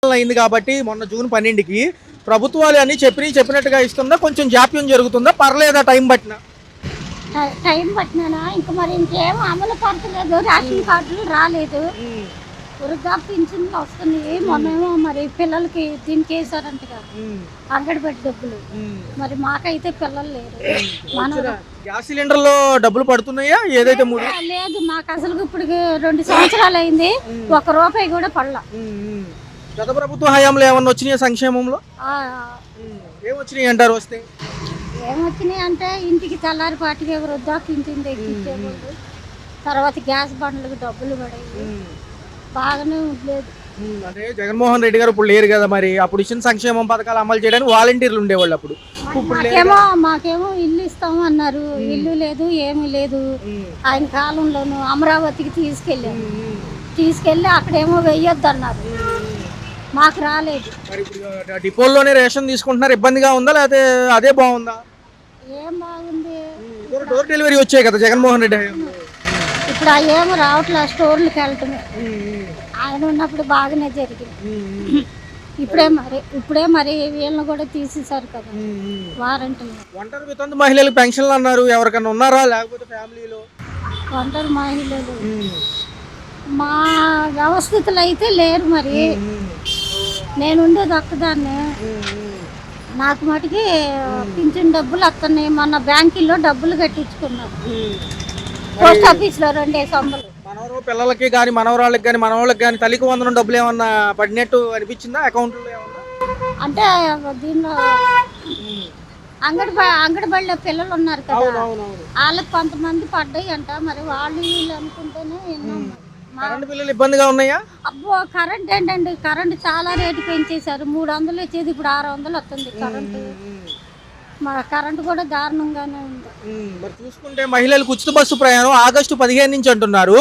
అయింది కాబట్టి మొన్న జూన్ 12కి ప్రభుత్వాలు అన్ని చెప్పినట్టుగా ఇస్తుందా, కొంచెం జాప్యం జరుగుతుందా, పర్లేదా టైం పట్టినా? టైం పట్టినా ఇంకా మరి ఇంకేం అమలు పడతలేదు. రేషన్ కార్డులు రాలేదు. వృద్ధా పింఛన్లు వస్తున్నాయి. మొన్నేమో మరి పిల్లలకి దీనికి వేసారంట కదా అంగడిపెట్టి డబ్బులు. మరి మాకైతే పిల్లలు లేరు. గ్యాస్ సిలిండర్ లో డబ్బులు పడుతున్నాయా? ఏదైతే లేదు, మాకు అసలు ఇప్పుడు 2 సంవత్సరాలు అయింది, ₹1 కూడా పడలా. గత ప్రభుత్వ హయాంలో ఏమన్నా వచ్చినాయా సంక్షేమంలో? ఏమొచ్చినాయి అంటారు? వస్తే ఏమొచ్చినాయి అంటే ఇంటికి తెల్లారిపాటికి వృద్ధా పింఛన్ తెచ్చిచ్చేవాళ్ళు. తర్వాత గ్యాస్ బండ్లకు డబ్బులు పడేవి. బాగానే ఉండలేదు. అంటే జగన్మోహన్ రెడ్డి గారు ఇప్పుడు లేరు కదా, మరి అప్పుడు ఇచ్చిన సంక్షేమం పథకాలు అమలు చేయడానికి వాలంటీర్లు ఉండేవాళ్ళు. అప్పుడు మాకేమో ఇల్లు ఇస్తాము అన్నారు. ఇల్లు లేదు, ఏమీ లేదు. ఆయన కాలంలోనూ అమరావతికి తీసుకెళ్ళి అక్కడేమో వెయ్యొద్దు అన్నారు. మాకు రాలేదు. డిపోల్లోనే రేషన్ తీసుకుంటున్నారు. ఇబ్బందిగా ఉందా లేకపోతే అదే బాగుందా? ఏం బాగుంది, డోర్ డెలివరీ వచ్చాయి కదా జగన్మోహన్ రెడ్డి హయాంలో. ఇప్పుడు ఏమో రావట్లేదు. స్టోర్లకు వెళ్ళటమే. ఆయన ఉన్నప్పుడు బాగానే జరిగింది. ఇప్పుడే మరి వీళ్ళని కూడా తీసేశారు కదా వారంటీ. ఒంటరి వితంతు మహిళలకు పెన్షన్లు అన్నారు. ఎవరికన్నా ఉన్నారా లేకపోతే ఫ్యామిలీలో? ఒంటరి మహిళలు మా వ్యవస్థితులు అయితే లేరు. మరి నేను ఉండేది ఒక్కదాన్ని. నాకు మటుకి పింఛన్ డబ్బులు వస్తున్నాయి. మొన్న బ్యాంకుల్లో డబ్బులు కట్టించుకున్నాను. పోస్ట్ ఆఫీస్లో 2 సంబలు. పిల్లలకి కానీ మనవరాళ్ళకి కానీ మనవాళ్ళకి కానీ తల్లికి వందనం డబ్బులు ఏమన్నా పడినట్టు అనిపించిందా అకౌంట్లో ఏమన్నా? అంటే దీనిలో అంగడి బళ్ళ పిల్లలు ఉన్నారు కదా, వాళ్ళకి కొంతమంది పడ్డాయి అంట. మరి వాళ్ళు వీళ్ళు అనుకుంటేనే విన్నాం. కరెంట్ బిల్లులు ఇబ్బందిగా ఉన్నాయా? అబ్బో, కరెంట్ ఏంటండి, కరెంట్ చాలా రేటు పెంచేశారు. 300 వచ్చేది ఇప్పుడు 600 వస్తుంది కరెంటు. మా కరెంటు కూడా దారుణంగానే ఉంది. మరి చూసుకుంటే మహిళలకు ఉచిత బస్సు ప్రయాణం ఆగస్టు 15 నుంచి అంటున్నారు.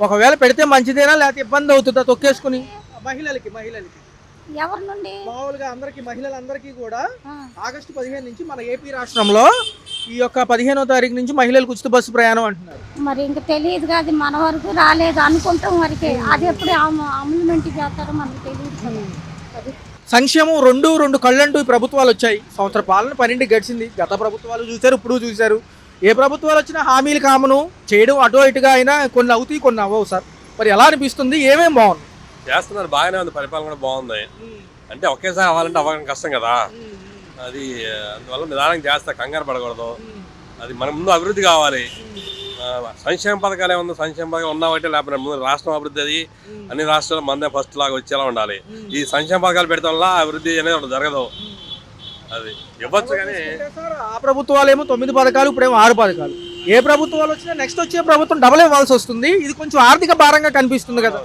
ఒకవేళ పెడితే మంచిదేనా లేకపోతే ఇబ్బంది అవుతుందా తొక్కేసుకుని? మహిళలకి ఎవరి నుండి? మామూలుగా అందరికి, మహిళలందరికీ కూడా ఆగస్టు 15 నుంచి మన ఏపీ రాష్ట్రంలో ఈ యొక్క 15వ తారీఖు నుంచి మహిళలకు ఉచిత బస్సు ప్రయాణం అంటున్నారు. మరి ఇంకా తెలియదు కాదు, మన వరకు రాలేదు అనుకుంటాం. వరకే అది ఎప్పుడు అమలుమెంట్ చేస్తారో మనకు తెలియదు. సంక్షేమం రెండు కళ్ళంటూ ఈ ప్రభుత్వాలు వచ్చాయి. సంవత్సర పాలన 12 గడిచింది. గత ప్రభుత్వాలు చూశారు, ఇప్పుడు చూశారు. ఏ ప్రభుత్వాలు వచ్చినా హామీలు కామను చేయడం అటో ఇటుగా అయినా కొన్ని అవుతాయి, కొన్ని అవ్వవు సార్. మరి ఎలా అనిపిస్తుంది? ఏమేం బాగుంది చేస్తున్నారు? బాగానే ఉంది, పరిపాలన కూడా బాగుంది. అంటే ఒకేసారి అవ్వాలంటే అవ్వడం కష్టం కదా. అది అందువల్ల నిదానంగా చేస్తా, కంగారు పడకూడదు. అది మన ముందు అభివృద్ధి కావాలి. సంక్షేమ పథకాలు ఏముంది, సంక్షేమ పథకాలు ఉన్నా ఒకటే లేకపోతే ముందు రాష్ట్రం అభివృద్ధి అది అన్ని రాష్ట్రాలు మందే ఫస్ట్ లాగా వచ్చేలా ఉండాలి. ఈ సంక్షేమ పథకాలు పెడతాం వల్ల అభివృద్ధి అనేది జరగదు. అది ఇవ్వచ్చు కానీ ఆ ప్రభుత్వాలు ఏమో 9 పథకాలు, ఇప్పుడేమో 6 పథకాలు. ఏ ప్రభుత్వాలు వచ్చినా నెక్స్ట్ వచ్చే ప్రభుత్వం డబల్ ఇవ్వాల్సి వస్తుంది. ఇది కొంచెం ఆర్థిక భారంగా కనిపిస్తుంది కదా.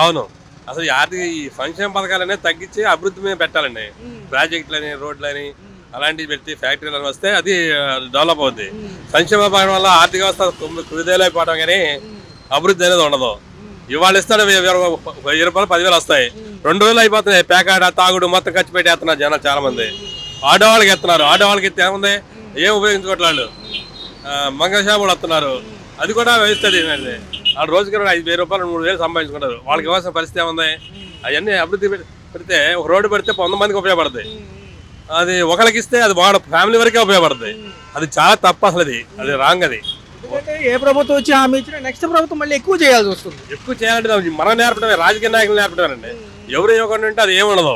అవును అసలు ఈ సంక్షేమ పథకాలు అనేది తగ్గించి అభివృద్ధి మీద పెట్టాలండి. ప్రాజెక్టులని, రోడ్లని అలాంటివి పెట్టి ఫ్యాక్టరీలను వస్తే అది డెవలప్ అవుద్ది. సంక్షేమ పథకం వల్ల ఆర్థిక వ్యవస్థ కుదేలైపోవడం కానీ అభివృద్ధి అనేది ఉండదు. ఇవాళ ఇస్తాడు 1000 రూపాయలు 10,000 వస్తాయి, 2 అయిపోతున్నాయి. పేకాడ, తాగుడు మొత్తం ఖర్చు పెట్టేస్తున్నారు జనాలు చాలా మంది. ఆడవాళ్ళకి ఎత్తున్నారు. ఆడవాళ్ళకి ఎత్తే ఏముంది, ఏం ఉపయోగించుకోవట్లేదు. మంగళషాపులు వస్తున్నారు, అది కూడా వేస్తుంది. ఆ రోజుకి 5,000 రూపాయలు 3,000 సంపాదించుకుంటారు. వాళ్ళకి ఇవ్వాల్సిన పరిస్థితి ఏముంది? అవన్నీ అభివృద్ధి పెడితే ఒక రోడ్డు పెడితే 100 మందికి ఉపయోగపడుతుంది. అది ఒకరికి ఇస్తే అది వాళ్ళ ఫ్యామిలీ వరకే ఉపయోగపడుతుంది. అది చాలా తప్పు. అసలు అది రాంగ్. అది ఏ ప్రభుత్వం వచ్చి హామీ ఇచ్చినా నెక్స్ట్ ప్రభుత్వం మళ్ళీ ఎక్కువ చేయాల్సి వస్తుంది. ఎక్కువ చేయాలంటే మనం నేర్పడమే, రాజకీయ నాయకులు నేర్పడమేనండి. ఎవరు ఇవ్వకుండా ఉంటే అది ఏముండదు.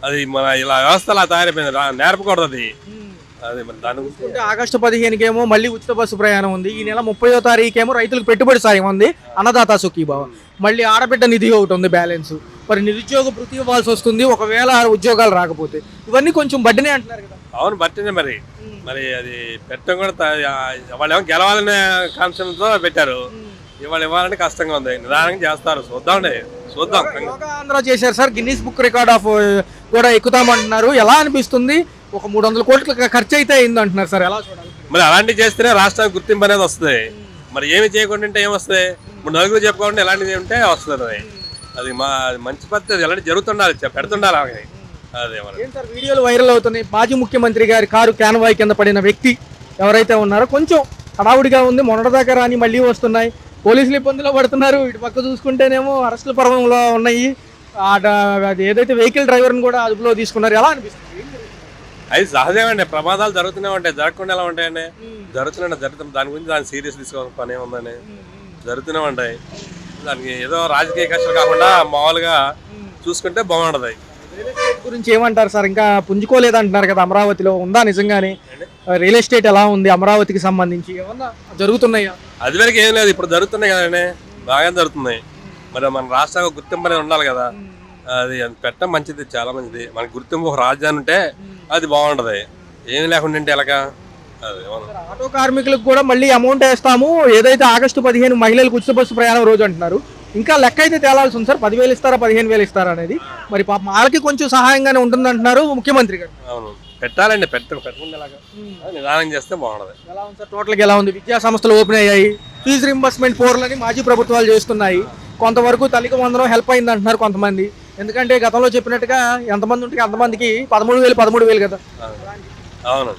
అది మన ఇలా వ్యవస్థ అలా తయారైపోయింది, నేర్పకూడదు. అది దాని గురించి ఆగస్టు 15కి ఏమో మళ్ళీ ఉచిత బస్సు ప్రయాణం ఉంది. ఈ నెల 30వ తారీఖు రైతులకు పెట్టుబడి సాయం ఉంది, అన్నదాత సుఖీభావ. మళ్ళీ ఆడబిడ్డ నిధి ఒకటి ఉంది బ్యాలెన్స్. మరి నిరుద్యోగ భృతి ఇవ్వాల్సి వస్తుంది ఒకవేళ ఉద్యోగాలు రాకపోతే. ఇవన్నీ కొంచెం బడ్డనే అంటున్నారు కదా. అవును, బట్టినే. మరి అది పెట్టడం కూడా వాళ్ళు ఏమో గెలవాలనే కాన్సెప్ట్తో పెట్టారు. ఇవాళ ఇవ్వాలంటే కష్టంగా ఉంది. నిదానంగా చేస్తారు, చూద్దాం. ఆంధ్ర చేశారు sir, Guinness book record of కూడా ఎక్కుతామంటున్నారు. ఎలా అనిపిస్తుంది? ఒక 300 కోట్ల ఖర్చు అయితే అయింది అంటున్నారు సార్, ఎలా చూడాలి? మరి అలాంటివి చేస్తేనే రాష్ట్రానికి గుర్తింపు అనేది వస్తుంది. మరి ఏమి చేయకుండా ఏమొస్తుంది? ఇప్పుడు నలుగురు చెప్పుకోకుండా ఎలాంటిది ఉంటే వస్తుంది. అది మంచి పద్ధతి. ఎలాంటి జరుగుతుండాలి, పెడుతుండాలి. అదే సార్ వీడియోలు వైరల్ అవుతున్నాయి. మాజీ ముఖ్యమంత్రి గారి కారు క్యాన్వాయ్ కింద పడిన వ్యక్తి ఎవరైతే ఉన్నారో కొంచెం హడావుడిగా ఉంది. మొన్నటిదాకా రాని మళ్ళీ వస్తున్నాయి. పోలీసులు ఇబ్బందులు పడుతున్నారు. ఇటు పక్క చూసుకుంటేనేమో అరెస్టుల పర్వంలో ఉన్నాయి. అది ఏదైతే వెహికల్ డ్రైవర్ని కూడా అదుపులో తీసుకున్నారు, ఎలా అనిపిస్తుంది? అది సహజమండి, ప్రమాదాలు జరుగుతూనే ఉంటాయి, జరగకుండా ఎలా ఉంటాయండి? జరుగుతుంది, దాని గురించి దాన్ని సీరియస్ తీసుకోవాలి పని ఏముందని, జరుగుతూనే ఉంటాయి. దానికి ఏదో రాజకీయ కష్టాలు కాకుండా మామూలుగా చూసుకుంటే బాగుంటది. రియల్ ఎస్టేట్ గురించి ఏమంటారు సార్? ఇంకా పుంజుకోలేదు అంటున్నారు కదా, అమరావతిలో ఉందా నిజంగానే రియల్ ఎస్టేట్? ఎలా ఉంది అమరావతికి సంబంధించి, ఏమన్నా జరుగుతున్నాయా? అది వరకు ఏం లేదు, ఇప్పుడు జరుగుతున్నాయి కదండి, బాగా జరుగుతున్నాయి. మరి మన రాష్ట్రానికి గుర్తింపు అనేది ఉండాలి కదా, అది పెట్టడం మంచిది, చాలా మంచిది. మనకి గుర్తింపు ఒక రాజధాని ఉంటే అది బాగుంటది, ఏమి లేకుండా ఉంటే ఎలాగా? అది ఆటో కార్మికులకు కూడా మళ్ళీ అమౌంట్ వేస్తాము, ఏదైతే ఆగస్టు 15 మహిళలకు ఉచిత బస్సు ప్రయాణం రోజు అంటున్నారు, ఇంకా లెక్క అయితే తేలాల్సి ఉంది సార్. 10,000 ఇస్తారా 15,000 ఇస్తారా అనేది, మరి పాప వాళ్ళకి కొంచెం సహాయంగానే ఉంటుంది అంటున్నారు ముఖ్యమంత్రి గారు. అవును, పెట్టాలండి, పెట్టకుండా ఎలాగా? నిదానం చేస్తే బాగుంటది. ఎలా ఉంది సార్ టోటల్గా? ఎలా ఉంది? విద్యా సంస్థలు ఓపెన్ అయ్యాయి, ఫీజు రింబర్స్మెంట్ పోర్లని మాజీ ప్రభుత్వాలు చేస్తున్నాయి, కొంతవరకు తల్లికి వందనం హెల్ప్ అయింది అంటున్నారు కొంతమంది. ఎందుకంటే గతంలో చెప్పినట్టుగా ఎంతమంది ఉంటే అంతమందికి 13,000 కదా. అవును,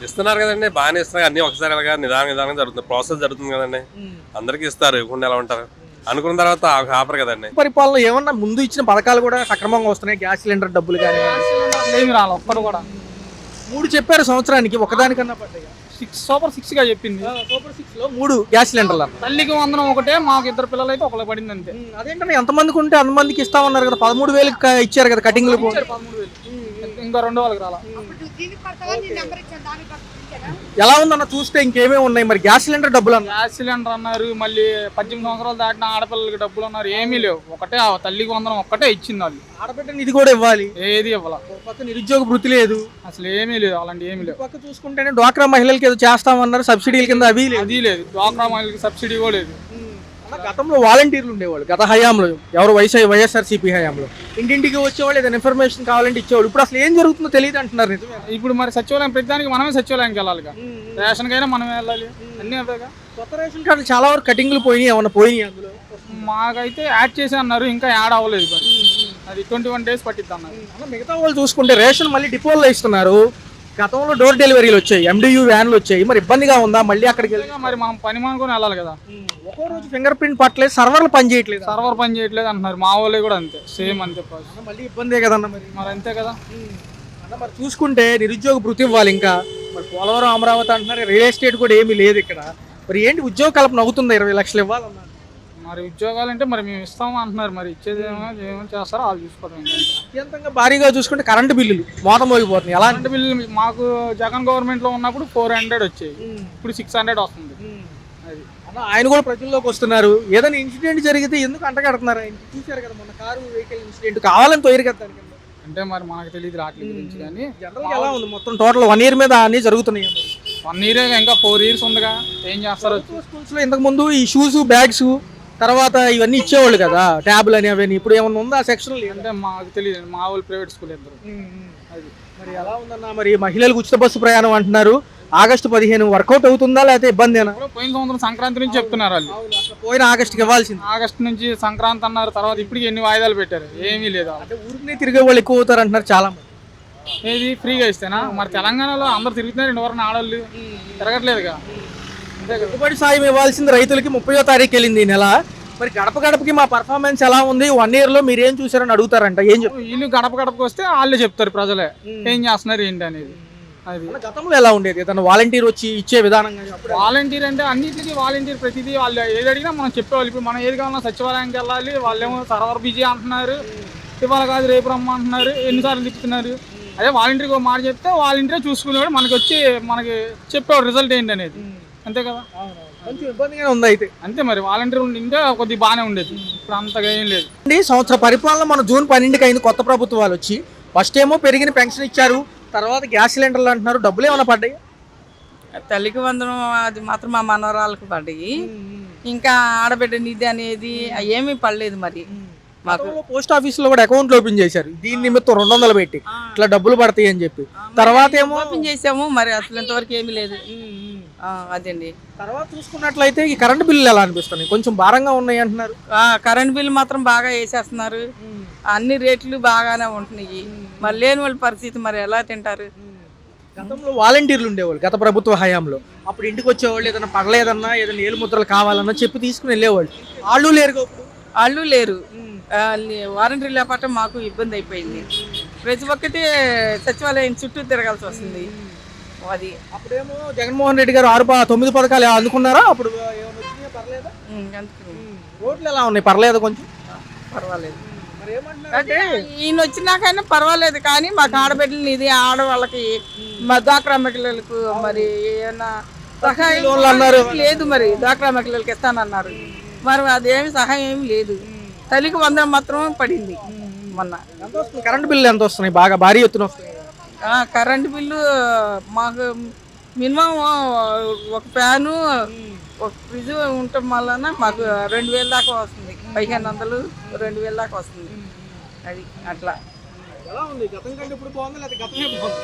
ఇస్తున్నారు కదండి, బాగానే ఇస్తున్నారు. అన్ని ఒకసారి అలాగా నిదానంగా జరుగుతుంది, ప్రాసెస్ జరుగుతుంది కదండి. అందరికీ ఇస్తారు, ఇవ్వకుండా ఎలా ఉంటారు? అనుకున్న తర్వాత ఆఫర్ కదండి. పరిపాలన ఏమన్నా ముందు ఇచ్చిన పథకాలు కూడా సక్రమంగా వస్తున్నాయి? గ్యాస్ సిలిండర్ డబ్బులు కానీ ఏమి రాలి, ఒక్కడు కూడా. 3 చెప్పారు సంవత్సరానికి, ఒకదానికన్నా పడ్డాయి. సూపర్ 6 గా చెప్పింది. సూపర్ 6 లో 3 గ్యాస్ సిలిండర్లు. తల్లికి వందనం ఒకటే, మాకు 2 పిల్లలు అయితే ఒకళ్ళు పడింది అంతే. అదేంటంటే ఎంతమందికి ఉంటే అంతమందికి ఇస్తామన్నారు కదా, 13,000 ఇచ్చారు కదా కటింగ్లు. 13,000 ఇంకా 2 వాళ్ళకి రాలా. ఎలా ఉందన్న చూస్తే ఇంకేమేమి ఉన్నాయి మరి? గ్యాస్ సిలిండర్ డబ్బులు అన్నారు, గ్యాస్ సిలిండర్ అన్నారు, మళ్ళీ 18 సంవత్సరాలు దాటిన ఆడపిల్లలకి డబ్బులు అన్నారు, ఏమీ లేవు. ఒకటే ఆ తల్లికి వందనం ఒక్కటే ఇచ్చింది వాళ్ళు. ఆడబిడ్డ నిధి కూడా ఇవ్వాలి, ఏది ఇవ్వాల. పక్క నిరుద్యోగ వృత్తి లేదు, అసలు ఏమీ లేదు, అలాంటి ఏమీ లేవు. పక్క చూసుకుంటేనే డ్వాక్రా మహిళలకి ఏదో చేస్తామన్నారు, సబ్సిడీల కింద అవి లేదు. అది లేదు, డ్వాక్రా మహిళలకి సబ్సిడీ కూడా లేదు. గతంలో వాలంటీర్లు ఉండేవాళ్ళు, గత హయాంలో ఎవరు వైఎస్ఆర్సీపీ హయాంలో ఇంటింటికి వచ్చేవాళ్ళు, ఏదైనా ఇన్ఫర్మేషన్ కావాలంటే ఇచ్చేవాళ్ళు. ఇప్పుడు అసలు ఏం జరుగుతుందో తెలియదు అంటున్నారు. నిజమే. ఇప్పుడు మరి సచివాలయం ప్రతిదానికి మనమే సచివాలయానికి వెళ్ళాలిగా, రేషన్ కైనా మనమే వెళ్ళాలి, అన్నీ అవేగా. కొత్త రేషన్ కార్డు చాలా వరకు కటింగ్లు పోయినాయి, ఏమన్నా పోయినాయి అందులో? మాకైతే యాడ్ చేసి అన్నారు, ఇంకా యాడ్ అవ్వలేదు. అది 21 days పట్టిద్ది అన్నారు. మిగతా వాళ్ళు చూసుకుంటే రేషన్ మళ్ళీ డిపోల్లో ఇస్తున్నారు. గతంలో డోర్ డెలివరీలు వచ్చాయి, MDU వ్యాన్లు వచ్చాయి, మరి ఇబ్బందిగా ఉందా? మళ్ళీ అక్కడికి వెళ్ళి మరి మనం పని మానుకొని వెళ్ళాలి కదా. ఒక్కో రోజు ఫింగర్ ప్రింట్ పట్టలేదు, సర్వర్లు పని చేయట్లేదు. సర్వర్ పని చేయట్లేదు అంటున్నారు, మా వాళ్ళే కూడా అంతే, సేమ్ అంతే. మళ్ళీ ఇబ్బందే కదన్న మరి అంతే కదా. అన్న మరి చూసుకుంటే నిరుద్యోగ భృతి ఇవ్వాలి, ఇంకా మరి పోలవరం అమరావతి అంటున్నారు, రియల్ ఎస్టేట్ కూడా ఏమీ లేదు ఇక్కడ. మరి ఏంటి ఉద్యోగ కల్పన అవుతుందా? 20 లక్షలు ఇవ్వాలన్నారు. మరి ఉద్యోగాలు అంటే మరి మేము ఇస్తాము అంటున్నారు, మరి ఇచ్చేది ఏమో చేస్తారో వాళ్ళు చూసుకోవడం. అత్యంతంగా భారీగా చూసుకుంటే కరెంటు బిల్లులు మోతం మోగిపోతున్నాయి. ఎలా కరెంటు బిల్లు మాకు జగన్ గవర్నమెంట్ లో ఉన్నప్పుడు 400 వచ్చాయి, ఇప్పుడు 600 వస్తుంది. అది ఆయన కూడా ప్రజల్లోకి వస్తున్నారు. ఏదైనా ఇన్సిడెంట్ జరిగితే ఎందుకు అంటగడుతున్నారు? ఆయన చూశారు కదా మొన్న కారు వెహికల్ ఇన్సిడెంట్, కావాలని తోయరు కదా దానికి. అంటే మరి మనకు తెలియదు రాట్ల గురించి, కానీ జనరల్ ఎలా ఉంది మొత్తం టోటల్ 1 year మీద అన్ని జరుగుతున్నాయి. 1 year ఇంకా 4 years ఉందిగా, ఏం చేస్తారు? స్కూల్స్ లో ఇంతకు ముందు ఈ షూస్ బ్యాగ్స్ తర్వాత ఇవన్నీ ఇచ్చేవాళ్ళు కదా, ట్యాబ్లు అని అవన్నీ. ఇప్పుడు ఏమన్నా ఉందా సెక్షన్? అంటే మాకు తెలియదు, మా వాళ్ళు ప్రైవేట్ స్కూల్ ఇద్దరు. అది మరి ఎలా ఉందన్న? మరి మహిళలకు ఉచిత బస్సు ప్రయాణం అంటున్నారు, ఆగస్టు 15 వర్కౌట్ అవుతుందా లేకపోతే ఇబ్బందేనా? పోయిన సంవత్సరం సంక్రాంతి నుంచి చెప్తున్నారు వాళ్ళు, పోయిన ఆగస్టుకి ఇవ్వాల్సింది. ఆగస్టు నుంచి సంక్రాంతి అన్నారు, తర్వాత ఇప్పటికి ఎన్ని వాయిదాలు పెట్టారు, ఏమీ లేదు. అంటే ఊరికి తిరిగే వాళ్ళు ఎక్కువ అవుతారు అంటున్నారు చాలా మంది. ఏది ఫ్రీగా ఇస్తేనా? మరి తెలంగాణలో అందరు తిరుగుతున్నారు, 2 వారం ఆడవాళ్ళు తిరగట్లేదుగా. పెట్టుబడి సాయం ఇవ్వాల్సింది రైతులకి 30వ తారీఖు వెళ్ళింది ఈ నెల. మరి గడప గడపకి మా పర్ఫార్మెన్స్ ఎలా ఉంది, 1 year లో మీరు ఏం చూసారని అడుగుతారంట. ఏం చెప్తారు? వీళ్ళు గడప గడపకి వస్తే వాళ్ళే చెప్తారు ప్రజలే ఏం చేస్తున్నారు ఏంటి అనేది. అది గతంలో ఎలా ఉండేది? ఏదైనా వాలంటీర్ వచ్చి ఇచ్చే విధానం? వాలంటీర్ అంటే అన్నింటికి వాలంటీర్, ప్రతిదీ వాళ్ళు ఏది అడిగినా మనం చెప్పేవాళ్ళు. ఇప్పుడు మనం ఏది కావాలన్నా సచివాలయానికి వెళ్ళాలి, వాళ్ళేమో సర్వర్ బిజీ అంటున్నారు, ఇవాళ కాదు రేపు రమ్మంటున్నారు, ఎన్నిసార్లు తిప్పుతున్నారు. అదే వాలంటీర్కి ఒక మాట చెప్తే వాలంటీరే చూసుకునేవాడు, మనకి వచ్చి మనకి చెప్పేవాడు రిజల్ట్ ఏంటి అనేది. అంతే కదా. కొంచెం ఇబ్బందిగానే ఉంది అయితే. అంతే మరి, వాలంటీర్ ఉంటే కొద్దిగా బాగానే ఉండేది, ఇప్పుడు అంతగా ఏం లేదు. సంవత్సర పరిపాలన మన జూన్ 12కి అయింది, కొత్త ప్రభుత్వాలు వచ్చి. ఫస్ట్ ఏమో పెరిగిన పెన్షన్ ఇచ్చారు, తర్వాత గ్యాస్ సిలిండర్లు అంటున్నారు, డబ్బులు ఏమైనా పడ్డాయి? తల్లికి వందనం అది మాత్రం మా మనవరాలకు పడ్డాయి, ఇంకా ఆడబిడ్డ నిధి అనేది ఏమీ పడలేదు. మరి మాకు పోస్ట్ ఆఫీస్ లో కూడా అకౌంట్ ఓపెన్ చేశారు, దీని నిమిత్తం 200 పెట్టి ఇట్లా డబ్బులు పడతాయి అని చెప్పి. తర్వాత ఏమో ఓపెన్ చేసాము, మరి అసలు ఇంతవరకు ఏమీ లేదు. అదండి. తర్వాత చూసుకున్నట్లయితే ఈ కరెంట్ బిల్లులు ఎలా అనిపిస్తున్నాయి? కొంచెం భారంగా ఉన్నాయి అంటున్నారు. కరెంట్ బిల్లు మాత్రం బాగా వేసేస్తున్నారు, అన్ని రేట్లు బాగానే ఉంటున్నాయి. మరి లేని వాళ్ళ పరిస్థితి మరి ఎలా తింటారు? గతంలో వాలంటీర్లు ఉండేవాళ్ళు గత ప్రభుత్వ హయాంలో, అప్పుడు ఇంటికి వచ్చేవాళ్ళు, ఏదైనా పడలేదన్నా ఏదైనా ఏలు ముద్రలు కావాలన్నా చెప్పి తీసుకుని వెళ్ళేవాళ్ళు. వాళ్ళు లేరుగా వాళ్ళు లేరు. వారంటీ లేకపోతే మాకు ఇబ్బంది అయిపోయింది. ప్రతి ఒక్కటి సచివాలయం చుట్టూ తిరగాల్సి వస్తుంది. అది అప్పుడేమో జగన్మోహన్ రెడ్డి గారు 9 పథకాలు అందుకున్నారా? అప్పుడు ఏమైనా వచ్చినాయా? పర్లేదా? అందుకని రోడ్లు ఎలా ఉన్నాయి? పర్లేదు కొంచెం. పర్వాలేదు. మరి ఏమంటున్నారు? అంటే ఈయన వచ్చినాకైనా పర్వాలేదు, కానీ మాకు ఆడబిడ్డలు ఇది ఆడవాళ్ళకి మా డ్వాక్రా మహిళలకు మరి ఏమన్నా సహాయం లోన్లు అన్నారు. లేదు. మరి డ్వాక్రా మహిళలకు ఇస్తానన్నారు, మరి అదేమి సహాయం ఏమి లేదు. తల్లికి 100 మాత్రం పడింది మొన్న. ఎంత వస్తుంది? కరెంట్ బిల్లు ఎంత వస్తున్నాయి? బాగా భారీ ఎత్తున వస్తుంది. కరెంటు బిల్లు మాకు మినిమం ఒక ఫ్యాను ఒక ఫ్రిడ్జ్ ఉండటం వలన మాకు 2000 దాకా వస్తుంది. 1500 2000 దాకా వస్తుంది. అది అట్లా. ఎలా ఉంది? గతం కంటే ఇప్పుడు బాగుంది లేదా గతమే బాగుంది?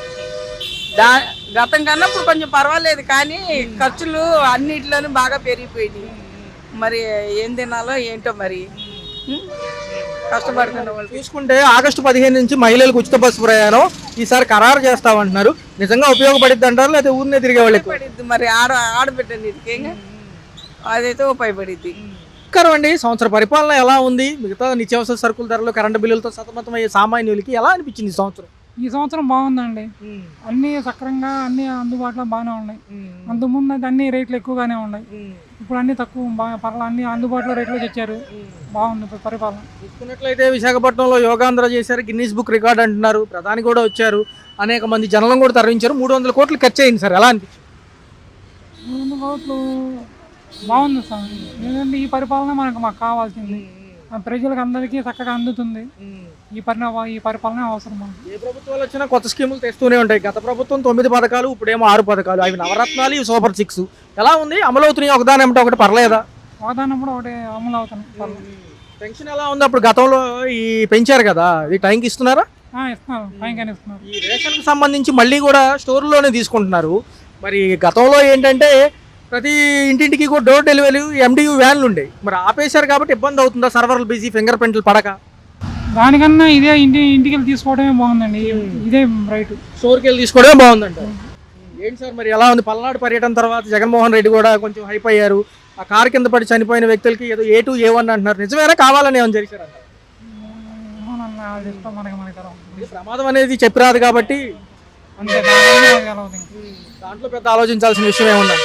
గతం కన్నా ఇప్పుడు కొంచెం పర్వాలేదు, కానీ ఖర్చులు అన్నిట్లోనూ బాగా పెరిగిపోయినాయి. మరి ఏం తినాలో ఏంటో మరి కష్టపడుతున్న వాళ్ళు. చూసుకుంటే ఆగస్టు 15 నుంచి మహిళలకు ఉచిత బస్సు ప్రయాణం ఈసారి ఖరారు చేస్తామంటున్నారు. నిజంగా ఉపయోగపడిద్ది అంటారు లేదా ఊరినే తిరిగే వాళ్ళకి? ఉపయోగపడిద్ది. మరి ఆడబిడ్డని ఇదికేగా అదైతే ఉపయోగపడిద్ది. నమస్కారం అండి. సంవత్సర పరిపాలన ఎలా ఉంది? మిగతా నిత్యావసర సరుకుల ధరలు, కరెంటు బిల్లులతో సతమతమయ్యే సామాన్యులకి ఎలా అనిపించింది ఈ సంవత్సరం? ఈ సంవత్సరం బాగుందండి. అన్ని సక్రంగా అన్ని అందుబాటులో బాగానే ఉన్నాయి. అంతకుముందు అయితే అన్ని రేట్లు ఎక్కువగానే ఉన్నాయి. ఇప్పుడు అన్ని తక్కువ బాగా పర్లేదు, అన్ని అందుబాటులో రేట్లు తెచ్చారు. బాగుంది ఇప్పుడు పరిపాలన. చూసుకున్నట్లయితే విశాఖపట్నంలో యోగాంధ్ర చేశారు, గిన్నీస్ బుక్ రికార్డ్ అంటున్నారు. ప్రధాని కూడా వచ్చారు, అనేక మంది జనం కూడా తరలించారు. 300 కోట్లు ఖర్చు అయింది సార్. ఎలా అనిపించింది? 300 కోట్లు బాగుంది సార్. ఎందుకంటే ఈ పరిపాలన మాకు కావాల్సింది. ప్రజలకు అందరికీ చక్కగా అందుతుంది. ఈ పరిపాలన అవసరం. ఏ ప్రభుత్వాలు వచ్చినా కొత్త స్కీములు తెస్తూనే ఉంటాయి. గత ప్రభుత్వం 9 పథకాలు, ఇప్పుడేమో 6 పథకాలు. అవి నవరత్నాలు, ఇవి సూపర్ 6. ఎలా ఉంది? అమలు అవుతున్నాయి ఒకదాని ఏమిటో ఒకటి? పర్లేదా? వాదానం కూడా ఒకటి అమలు అవుతుంది. పెన్షన్ ఎలా ఉంది? అప్పుడు గతంలో ఈ పెంచారు కదా, ఇది టైంకి ఇస్తున్నారా? ఇస్తున్నారు, టైంకైనా ఇస్తున్నారు. ఈ రేషన్కి సంబంధించి మళ్ళీ కూడా స్టోర్లోనే తీసుకుంటున్నారు. మరి గతంలో ఏంటంటే ప్రతి ఇంటింటికి కూడా డోర్ డెలివరీ MDU వ్యాన్లు ఉండేవి. మరి ఆపేశారు కాబట్టి ఇబ్బంది అవుతుందా? సర్వర్లు బిజీ, ఫింగర్ ప్రింట్లు పడక? దానికన్నా ఇదే ఇంటికి వెళ్ళి తీసుకోవడమే బాగుందండి. ఇదే రైట్. స్టోర్కి వెళ్ళి తీసుకోవడమే బాగుందంట. ఏంటి సార్ మరి ఎలా ఉంది? పల్నాడు పర్యటన తర్వాత జగన్మోహన్ రెడ్డి కూడా కొంచెం హైప్ అయ్యారు. ఆ కారు కింద పడి చనిపోయిన వ్యక్తులకి ఏదో A2 A1 అంటున్నారు. నిజమేనా? కావాలని ఏమైనా జరిగారంట? ప్రమాదం అనేది చెప్పిరాదు కాబట్టి అంతే. దాంట్లో పెద్ద ఆలోచించాల్సిన విషయం ఏమన్నా?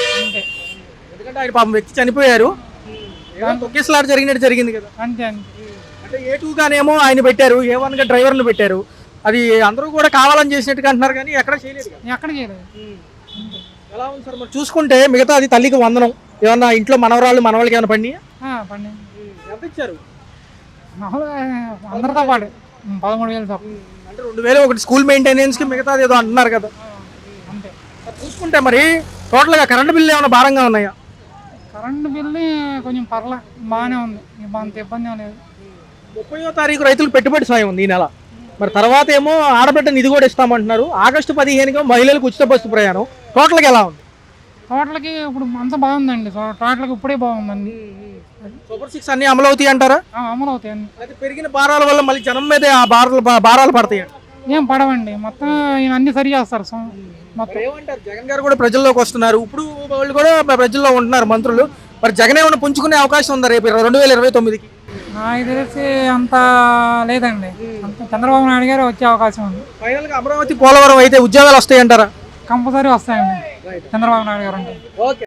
ఎందుకంటే ఆయన పాపం వ్యక్తి చనిపోయారు, తొక్కేసలాట జరిగినట్టు జరిగింది కదా. అంతే. అంటే A2 గానేమో ఆయన పెట్టారు, A1 గా డ్రైవర్లు పెట్టారు. అది అందరూ కూడా కావాలని చేసినట్టుగా అంటున్నారు, కానీ ఎక్కడ చేయలేదు. ఎక్కడ చేయలేదు. ఎలా ఉంది సార్ మరి? చూసుకుంటే మిగతా అది తల్లికి వందనం ఏమన్నా ఇంట్లో మనవరాళ్ళకి ఏమైనా పండి ఎంత ఇచ్చారు? అందరితో పాటు 13,000 తప్ప. అంటే 2,000 ఒకటి స్కూల్ మెయింటెనెన్స్ కి, మిగతాది ఏదో అంటున్నారు కదా. అంతే. చూసుకుంటే మరి టోటల్గా కరెంట్ బిల్లు ఏమైనా భారంగా ఉన్నాయా? కరెంటు బిల్లు కొంచెం బాగానే ఉంది. అంత ఇబ్బంది లేదు. 30వ తారీఖు రైతులకు పెట్టుబడి సాయం ఉంది ఈ నెల. మరి తర్వాత ఏమో ఆడబిడ్డ నిధి కూడా ఇస్తామంటున్నారు. ఆగస్టు 15 మహిళలకు ఉచిత బస్సు ప్రయాణం. టోటల్గా ఎలా ఉంది? టోటల్కి ఇప్పుడు అంత బాగుందండి. టోటల్కి ఇప్పుడే బాగుందండి. సూపర్ 6 అన్ని అమలు అవుతాయి అంటారా? అమలు అవుతాయండి. అయితే పెరిగిన భారాల వల్ల మళ్ళీ జనం మీదే ఆ భారాలు పడతాయి. ఏం పడవండి, మొత్తం ఈయన అన్ని సరి చేస్తారు. మొత్తం ఏమంటారు? జగన్ గారు కూడా ప్రజల్లోకి వస్తున్నారు. ఇప్పుడు వాళ్ళు కూడా ప్రజల్లో ఉంటున్నారు మంత్రులు. మరి జగన్ ఏమైనా పుంజుకునే అవకాశం ఉందా రేపు 2029కి? నాకు తెలిసి అంత లేదండి. అంత చంద్రబాబు నాయుడు గారు వచ్చే అవకాశం ఉంది. ఫైనల్గా అమరావతి, పోలవరం అయితే ఉద్యోగాలు వస్తాయి అంటారా? కంపల్సరీ వస్తాయండి చంద్రబాబు నాయుడు గారు అంటే. ఓకే.